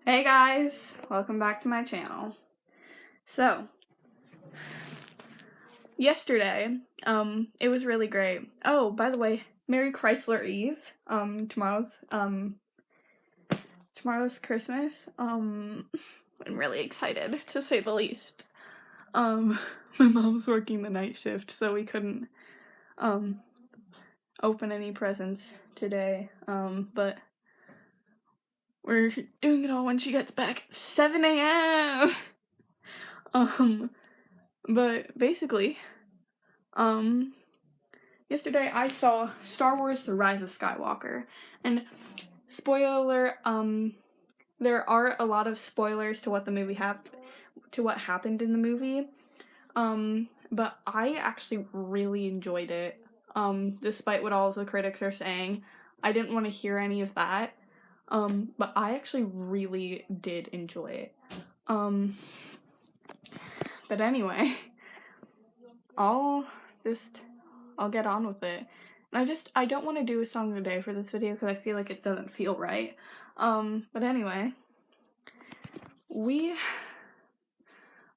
Hey guys, welcome back to my channel. So, yesterday, it was really great. Oh, by the way, Merry Chrysler Eve. Tomorrow's Christmas. I'm really excited, to say the least. My mom's working the night shift, so we couldn't, open any presents today, but we're doing it all when she gets back at 7 a.m. But basically, yesterday I saw Star Wars: The Rise of Skywalker, and spoiler, there are a lot of spoilers to what happened in the movie, but I actually really enjoyed it, despite what all of the critics are saying. I didn't want to hear any of that, but I actually really did enjoy it, but anyway, I'll get on with it. And I don't want to do a song of the day for this video because I feel like it doesn't feel right. But anyway, we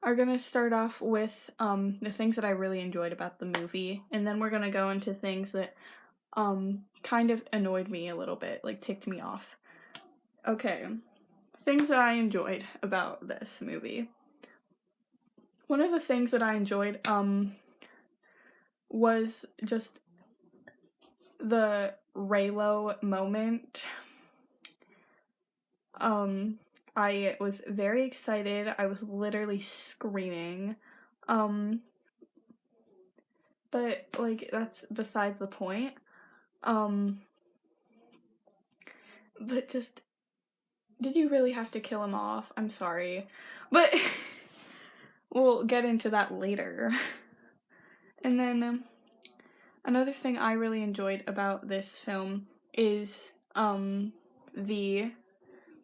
are gonna start off with, the things that I really enjoyed about the movie, and then we're gonna go into things that, kind of annoyed me a little bit, like ticked me off. Okay, things that I enjoyed about this movie. One of the things that I enjoyed, was just the Reylo moment. I was very excited. I was literally screaming. But, like, that's besides the point. But just, did you really have to kill him off? I'm sorry. But, we'll get into that later. And then, another thing I really enjoyed about this film is, the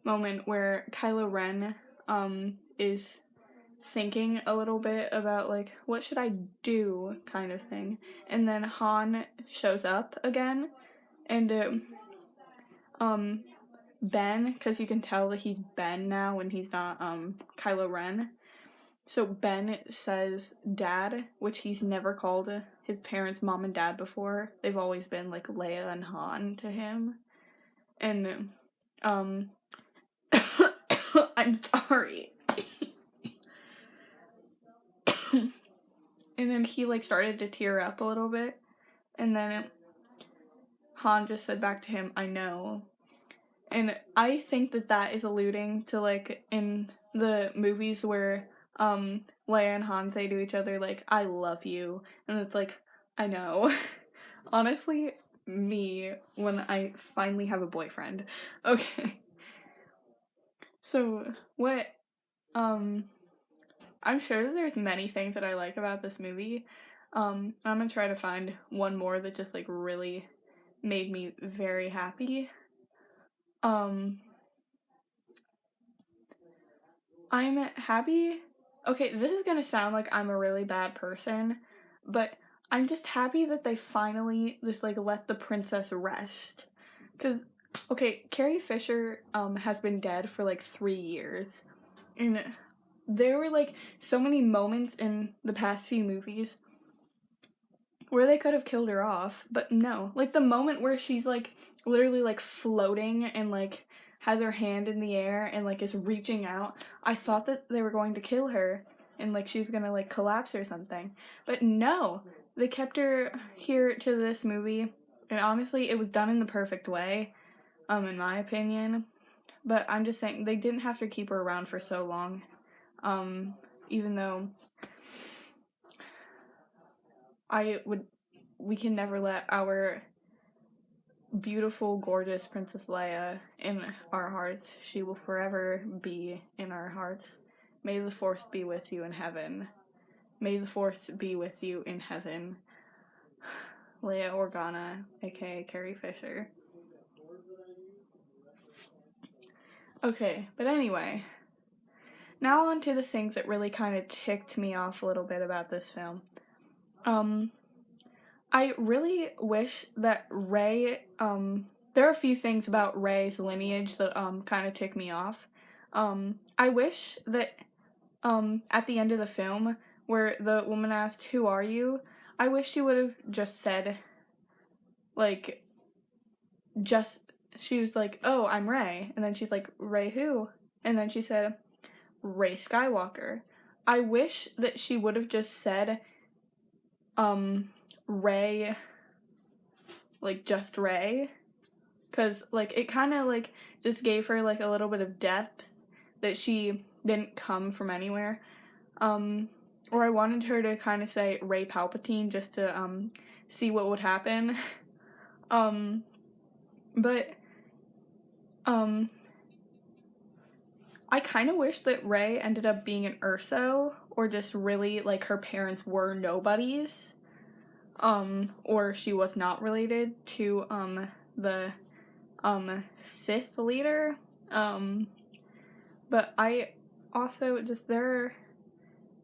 moment where Kylo Ren, is thinking a little bit about, like, what should I do kind of thing. And then Han shows up again, and, Ben, because you can tell that he's Ben now when he's not, Kylo Ren. So Ben says dad, which he's never called his parents mom and dad before. They've always been, like, Leia and Han to him. And, I'm sorry. And then he, like, started to tear up a little bit. And then Han just said back to him, I know. And I think that that is alluding to, like, in the movies where, Leia and Han say to each other, like, I love you. And it's like, I know. Honestly, me, when I finally have a boyfriend. Okay. So, what, I'm sure that there's many things that I like about this movie. I'm gonna try to find one more that just, like, really made me very happy. I'm happy. Okay, this is gonna sound like I'm a really bad person, but I'm just happy that they finally just, like, let the princess rest. Cause, okay, Carrie Fisher, has been dead for, like, 3 years. And there were, like, so many moments in the past few movies where they could have killed her off, but no. Like, the moment where she's, like, literally, like, floating and, like, has her hand in the air and, like, is reaching out, I thought that they were going to kill her and, like, she was gonna, like, collapse or something. But no, they kept her here to this movie, and honestly, it was done in the perfect way, in my opinion. But I'm just saying, they didn't have to keep her around for so long, even though we can never let our beautiful, gorgeous Princess Leia in our hearts. She will forever be in our hearts. May the Force be with you in heaven. May the Force be with you in heaven. Leia Organa, aka Carrie Fisher. Okay, but anyway. Now on to the things that really kind of ticked me off a little bit about this film. I really wish that Rey, there are a few things about Rey's lineage that, kind of tick me off. I wish that, at the end of the film, where the woman asked, "Who are you?" I wish she would have just said, like, just, she was like, "Oh, I'm Rey," and then she's like, "Rey who?" And then she said, "Rey Skywalker." I wish that she would have just said, Rey, like, just Rey, because, like, it kind of, like, just gave her, like, a little bit of depth that she didn't come from anywhere. Or I wanted her to kind of say Rey Palpatine just to, see what would happen. But, I kind of wish that Rey ended up being an Urso, or just really, like, her parents were nobodies, or she was not related to, the, Sith leader, but I also just, there are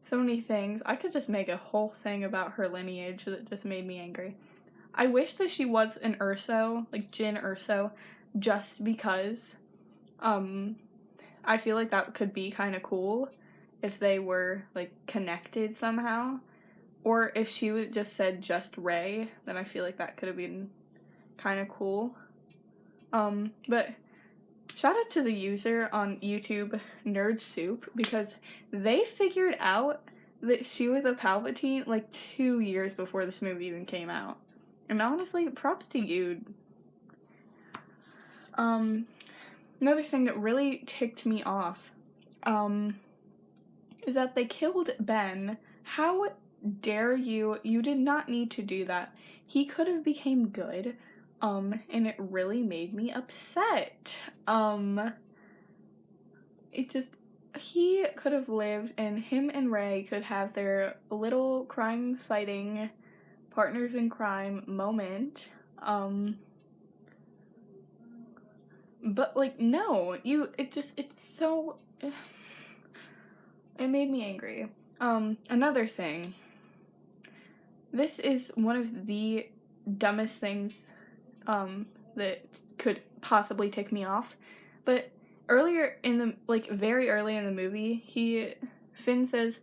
so many things. I could just make a whole thing about her lineage that just made me angry. I wish that she was an Urso, like Jyn Urso, just because, I feel like that could be kind of cool if they were, like, connected somehow. Or if she would just said just Rey, then I feel like that could have been kind of cool. But shout out to the user on YouTube, Nerd Soup, because they figured out that she was a Palpatine like 2 years before this movie even came out. And honestly, props to you. Another thing that really ticked me off, is that they killed Ben. How dare you? You did not need to do that. He could have became good, and it really made me upset. It just, he could have lived, and him and Rey could have their little crime fighting partners in crime moment, but, like, no, it's so, it made me angry. Another thing, this is one of the dumbest things, that could possibly tick me off, but earlier in the, like, very early in the movie, Finn says,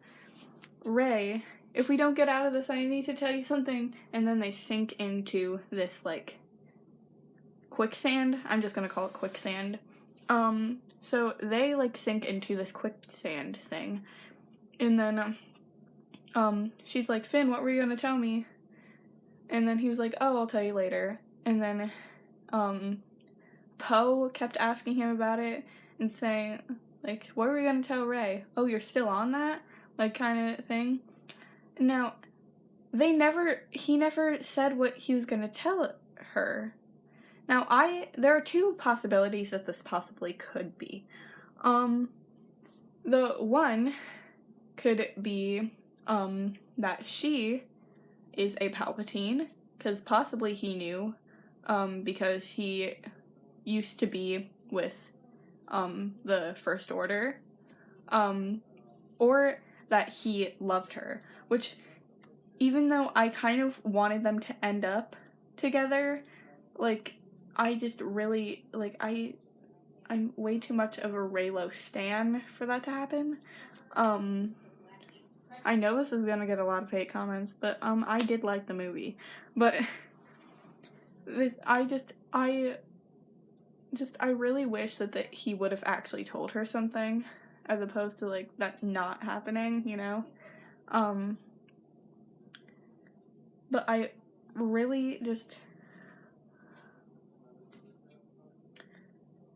"Rey, if we don't get out of this, I need to tell you something," and then they sink into this, like, quicksand. I'm just gonna call it quicksand. So they, like, sink into this quicksand thing, and then, she's like, "Finn, what were you gonna tell me?" And then he was like, "Oh, I'll tell you later." And then, Poe kept asking him about it and saying, like, "What were you gonna tell Rey? Oh, you're still on that?" Like, kind of thing. Now, he never said what he was gonna tell her. Now, there are two possibilities that this possibly could be. The one could be, that she is a Palpatine, because possibly he knew, because he used to be with, the First Order, or that he loved her, which, even though I kind of wanted them to end up together, like, I just really, like, I'm way too much of a Reylo stan for that to happen. I know this is gonna get a lot of hate comments, but, I did like the movie. But, I really wish that he would have actually told her something, as opposed to, like, that not happening, you know? But I really just,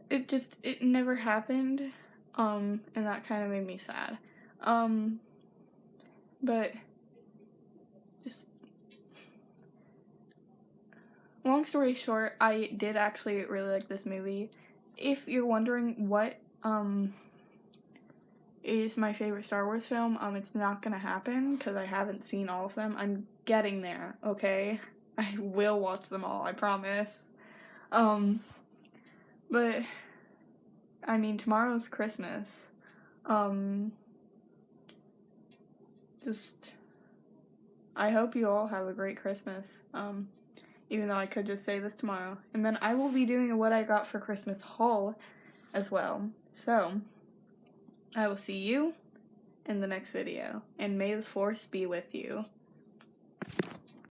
it never happened, and that kind of made me sad. But, just, long story short, I did actually really like this movie. If you're wondering what, is my favorite Star Wars film, it's not gonna happen, because I haven't seen all of them. I'm getting there, okay? I will watch them all, I promise. But, I mean, tomorrow's Christmas. Just, I hope you all have a great Christmas, even though I could just say this tomorrow. And then I will be doing a What I Got for Christmas haul as well. So, I will see you in the next video, and may the force be with you.